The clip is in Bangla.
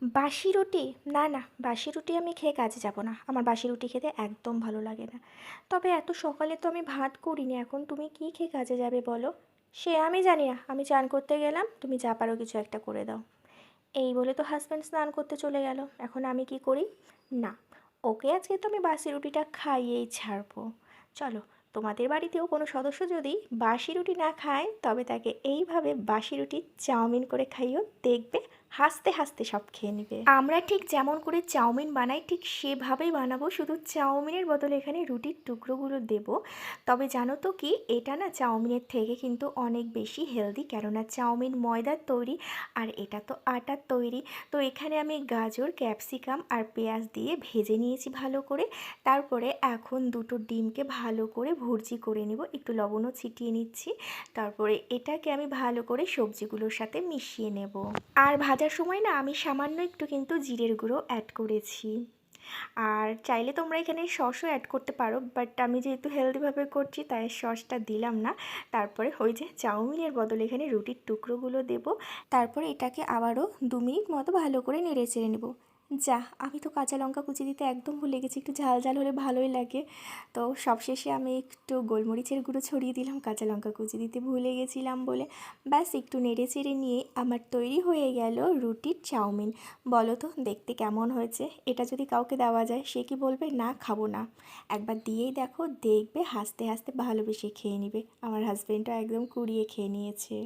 বাসি রুটি? না, না, বাসি রুটি আমি খেয়ে কাজে যাব না। আমার বাসি রুটি খেতে একদম ভালো লাগে না। তবে এত সকালে তো আমি ভাত করিনি, এখন তুমি কী খেয়ে কাজে যাবে বলো? সে আমি জানি না, আমি চান করতে গেলাম, তুমি যা পারো কিছু একটা করে দাও। এই বলে তো হাজব্যান্ড স্নান করতে চলে গেল। এখন আমি কি করি? না, ওকে আজকে তো আমি বাসি রুটিটা খাইয়েই ছাড়বো। চলো, তোমাদের বাড়িতেও কোনো সদস্য যদি বাসি রুটি না খায়, তবে তাকে এইভাবে বাসি রুটি চাউমিন করে খাইও, দেখবে হাসতে হাসতে সব খেয়ে নেবে। আমরা ঠিক যেমন করে চাউমিন বানাই ঠিক সেভাবেই বানাবো, শুধু চাউমিনের বদলে এখানে রুটির টুকরোগুলো দেব। তবে জানো তো কি, এটা না চাউমিনের থেকে কিন্তু অনেক বেশি হেলদি, কেননা চাউমিন ময়দার তৈরি আর এটা তো আটার তৈরি। তো এখানে আমি গাজর, ক্যাপসিকাম আর পেঁয়াজ দিয়ে ভেজে নিয়েছি ভালো করে। তারপরে এখন দুটো ডিমকে ভালো করে ভুর্জি করে নেব, একটু লবণও ছিটিয়ে নিচ্ছি। তারপরে এটাকে আমি ভালো করে সবজিগুলোর সাথে মিশিয়ে নেব। আর ভাজার সময় না আমি সামান্য একটু কিন্তু জিরের গুঁড়ো অ্যাড করেছি। আর চাইলে তোমরা এখানে সসও অ্যাড করতে পারো, বাট আমি যেহেতু হেলদিভাবে করছি তাই সসটা দিলাম না। তারপরে ওই যে চাউমিনের বদলে এখানে রুটির টুকরোগুলো দেব। তারপরে এটাকে আবারও 2 মিনিট মতো ভালো করে নেড়ে চেড়ে নেব। যা, আমি তো কাঁচা লঙ্কা কুচি দিতে একদম ভুলে গেছি, একটু ঝাল ঝাল হলে ভালোই লাগে। তো সবশেষে আমি একটু গোলমরিচের গুঁড়ো ছড়িয়ে দিলাম, কাঁচা লঙ্কা কুচি দিতে ভুলে গেছিলাম বলে। ব্যাস একটু নেড়ে চেড়ে নিয়ে আমার তৈরি হয়ে গেল রুটির চাউমিন। বলো তো দেখতে কেমন হয়েছে? এটা যদি কাউকে দেওয়া যায় সে কি বলবে না খাবো না? একবার দিয়েই দেখো, দেখবে হাসতে হাসতে ভালোবেসে খেয়ে নেবে। আমার হাজব্যান্ডও একদম কুড়িয়ে খেয়ে নিয়েছে।